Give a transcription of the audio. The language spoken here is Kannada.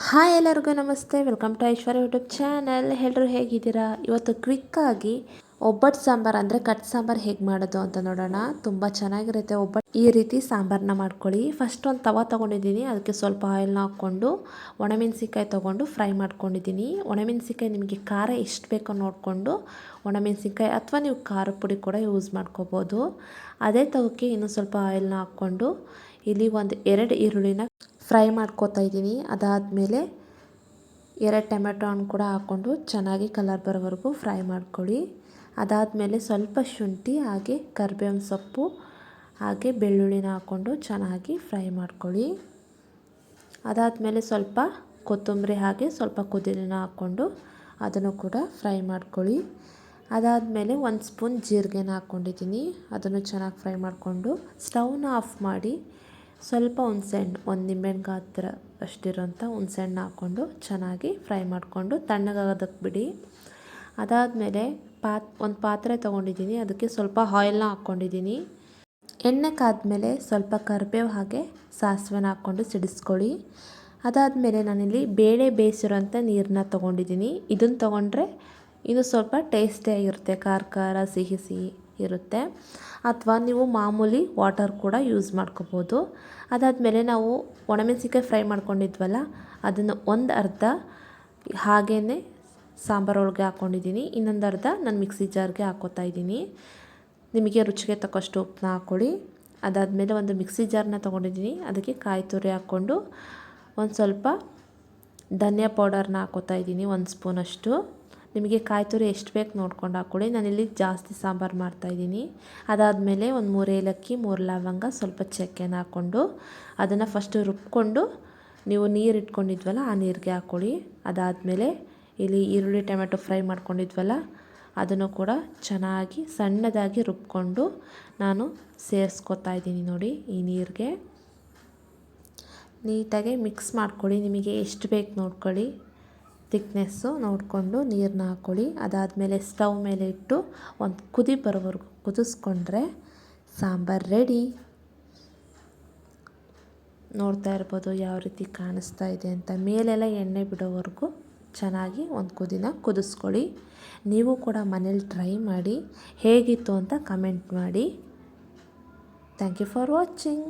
ಹಾಯ್ ಎಲ್ಲರಿಗೂ ನಮಸ್ತೆ, welcome to Aishwarya YouTube channel. ಎಲ್ಲರೂ ಹೇಗಿದ್ದೀರಾ? ಇವತ್ತು ಕ್ವಿಕ್ಕಾಗಿ ಒಬ್ಬಟ್ಟು ಸಾಂಬಾರು ಅಂದರೆ ಕಟ್ ಸಾಂಬಾರು ಹೇಗೆ ಮಾಡೋದು ಅಂತ ನೋಡೋಣ. ತುಂಬ ಚೆನ್ನಾಗಿರುತ್ತೆ ಒಬ್ಬಟ್ಟು. ಈ ರೀತಿ ಸಾಂಬಾರನ್ನ ಮಾಡ್ಕೊಳ್ಳಿ. ಫಸ್ಟ್ ಒಂದು ತವ ತೊಗೊಂಡಿದ್ದೀನಿ, ಅದಕ್ಕೆ ಸ್ವಲ್ಪ ಆಯಿಲ್ನ ಹಾಕ್ಕೊಂಡು ಒಣಮೆಣಸಿನ್ಕಾಯಿ ತೊಗೊಂಡು ಫ್ರೈ ಮಾಡ್ಕೊಂಡಿದ್ದೀನಿ. ಒಣಮೆಣಸಿನ್ಕಾಯಿ ನಿಮಗೆ ಖಾರ ಎಷ್ಟು ಬೇಕೋ ನೋಡಿಕೊಂಡು ಒಣಮೆಣಸಿನ್ಕಾಯಿ ಅಥವಾ ನೀವು ಖಾರದ ಪುಡಿ ಕೂಡ ಯೂಸ್ ಮಾಡ್ಕೋಬೋದು. ಅದೇ ತವಕ್ಕೆ ಇನ್ನೂ ಸ್ವಲ್ಪ ಆಯಿಲ್ನ ಹಾಕ್ಕೊಂಡು ಇಲ್ಲಿ ಒಂದು 2 ಈರುಳ್ಳಿನ ಫ್ರೈ ಮಾಡ್ಕೋತಾ ಇದ್ದೀನಿ. ಅದಾದಮೇಲೆ 2 ಟೊಮೆಟೊ ಹಣ್ಣು ಕೂಡ ಹಾಕ್ಕೊಂಡು ಚೆನ್ನಾಗಿ ಕಲರ್ ಬರೋವರೆಗೂ ಫ್ರೈ ಮಾಡ್ಕೊಳ್ಳಿ. ಅದಾದಮೇಲೆ ಸ್ವಲ್ಪ ಶುಂಠಿ ಹಾಗೆ ಕರಿಬೇವಿನ ಸೊಪ್ಪು ಹಾಗೆ ಬೆಳ್ಳುಳ್ಳಿನ ಹಾಕ್ಕೊಂಡು ಚೆನ್ನಾಗಿ ಫ್ರೈ ಮಾಡ್ಕೊಳ್ಳಿ. ಅದಾದಮೇಲೆ ಸ್ವಲ್ಪ ಕೊತ್ತಂಬರಿ ಹಾಗೆ ಸ್ವಲ್ಪ ಪುದೀನ ಹಾಕ್ಕೊಂಡು ಅದನ್ನು ಕೂಡ ಫ್ರೈ ಮಾಡ್ಕೊಳ್ಳಿ. ಅದಾದಮೇಲೆ 1 ಸ್ಪೂನ್ ಜೀರಿಗೆನ ಹಾಕ್ಕೊಂಡಿದ್ದೀನಿ, ಅದನ್ನು ಚೆನ್ನಾಗಿ ಫ್ರೈ ಮಾಡಿಕೊಂಡು ಸ್ಟವ್ನ ಆಫ್ ಮಾಡಿ ಸ್ವಲ್ಪ ಹುಣಸೆಹಣ್ಣು, ಒಂದು ನಿಂಬೆಹಣ್ಣು ಗಾತ್ರ ಅಷ್ಟಿರೋಂಥ ಹುಣಸೆಹಣ್ಣು ಹಾಕ್ಕೊಂಡು ಚೆನ್ನಾಗಿ ಫ್ರೈ ಮಾಡಿಕೊಂಡು ತಣ್ಣಗಾಗೋದಕ್ಕೆ ಬಿಡಿ. ಅದಾದಮೇಲೆ ಒಂದು ಪಾತ್ರೆ ತೊಗೊಂಡಿದ್ದೀನಿ, ಅದಕ್ಕೆ ಸ್ವಲ್ಪ ಆಯಿಲ್ನ ಹಾಕ್ಕೊಂಡಿದ್ದೀನಿ. ಎಣ್ಣೆ ಕಾದ್ಮೇಲೆ ಸ್ವಲ್ಪ ಕರಿಬೇವು ಹಾಗೆ ಸಾಸಿವೆನ ಹಾಕ್ಕೊಂಡು ಸಿಡಿಸ್ಕೊಳ್ಳಿ. ಅದಾದಮೇಲೆ ನಾನಿಲ್ಲಿ ಬೇಳೆ ಬೇಯಿಸಿರೋಂಥ ನೀರನ್ನ ತೊಗೊಂಡಿದ್ದೀನಿ. ಇದನ್ನು ತೊಗೊಂಡ್ರೆ ಇದು ಸ್ವಲ್ಪ ಟೇಸ್ಟಿಯಾಗಿರುತ್ತೆ, ಖಾರ ಖಾರ ಸಿಹಿ ಸಿಹಿ ಇರುತ್ತೆ. ಅಥವಾ ನೀವು ಮಾಮೂಲಿ ವಾಟರ್ ಕೂಡ ಯೂಸ್ ಮಾಡ್ಕೋಬೋದು. ಅದಾದಮೇಲೆ ನಾವು ಒಣಮೆಣಸಿನ್ಕಾಯಿ ಫ್ರೈ ಮಾಡ್ಕೊಂಡಿದ್ವಲ್ಲ, ಅದನ್ನು ಒಂದು ಅರ್ಧ ಹಾಗೇ ಸಾಂಬಾರೊಳಗೆ ಹಾಕ್ಕೊಂಡಿದ್ದೀನಿ, ಇನ್ನೊಂದು ಅರ್ಧ ನಾನು ಮಿಕ್ಸಿ ಜಾರ್ಗೆ ಹಾಕ್ಕೋತಾ ಇದ್ದೀನಿ. ನಿಮಗೆ ರುಚಿಗೆ ತಕ್ಕಷ್ಟು ಉಪ್ಪನ್ನ ಹಾಕ್ಕೊಳ್ಳಿ. ಅದಾದಮೇಲೆ ಒಂದು ಮಿಕ್ಸಿ ಜಾರನ್ನ ತೊಗೊಂಡಿದ್ದೀನಿ, ಅದಕ್ಕೆ ಕಾಯಿ ತುರಿ ಹಾಕ್ಕೊಂಡು ಒಂದು ಸ್ವಲ್ಪ ಧನಿಯಾ ಪೌಡರ್ನ ಹಾಕ್ಕೋತಾ ಇದ್ದೀನಿ, 1 ಸ್ಪೂನಷ್ಟು. ನಿಮಗೆ ಕಾಯಿ ತುರಿ ಎಷ್ಟು ಬೇಕು ನೋಡ್ಕೊಂಡು ಹಾಕ್ಕೊಳ್ಳಿ. ನಾನಿಲ್ಲಿ ಜಾಸ್ತಿ ಸಾಂಬಾರು ಮಾಡ್ತಾಯಿದ್ದೀನಿ. ಅದಾದಮೇಲೆ ಒಂದು 3 ಏಲಕ್ಕಿ, 3 ಲವಂಗ, ಸ್ವಲ್ಪ ಚಕ್ಕೆನ ಹಾಕ್ಕೊಂಡು ಅದನ್ನು ಫಸ್ಟು ರುಬ್ಕೊಂಡು ನೀವು ನೀರು ಇಟ್ಕೊಂಡಿದ್ವಲ್ಲ ಆ ನೀರಿಗೆ ಹಾಕ್ಕೊಳ್ಳಿ. ಅದಾದಮೇಲೆ ಇಲ್ಲಿ ಈರುಳ್ಳಿ ಟೊಮೆಟೊ ಫ್ರೈ ಮಾಡ್ಕೊಂಡಿದ್ವಲ್ಲ ಅದನ್ನು ಕೂಡ ಚೆನ್ನಾಗಿ ಸಣ್ಣದಾಗಿ ರುಬ್ಕೊಂಡು ನಾನು ಸೇರಿಸ್ಕೊತಾ ಇದ್ದೀನಿ. ನೋಡಿ, ಈ ನೀರಿಗೆ ನೀಟಾಗಿ ಮಿಕ್ಸ್ ಮಾಡ್ಕೊಳ್ಳಿ. ನಿಮಗೆ ಎಷ್ಟು ಬೇಕು ನೋಡ್ಕೊಳ್ಳಿ, ತಿಕ್ನೆಸ್ಸು ನೋಡಿಕೊಂಡು ನೀರನ್ನ ಹಾಕ್ಕೊಳ್ಳಿ. ಅದಾದಮೇಲೆ ಸ್ಟವ್ ಮೇಲೆ ಇಟ್ಟು ಒಂದು ಕುದಿ ಬರೋವರೆಗೂ ಕುದಿಸ್ಕೊಂಡ್ರೆ ಸಾಂಬಾರು ರೆಡಿ. ನೋಡ್ತಾ ಇರ್ಬೋದು ಯಾವ ರೀತಿ ಕಾಣಿಸ್ತಾ ಇದೆ ಅಂತ. ಮೇಲೆಲ್ಲ ಎಣ್ಣೆ ಬಿಡೋವರೆಗೂ ಚೆನ್ನಾಗಿ ಒಂದು ಕುದಿನ ಕುದಿಸ್ಕೊಳ್ಳಿ. ನೀವು ಕೂಡ ಮನೇಲಿ ಟ್ರೈ ಮಾಡಿ ಹೇಗಿತ್ತು ಅಂತ ಕಮೆಂಟ್ ಮಾಡಿ. Thank you for watching.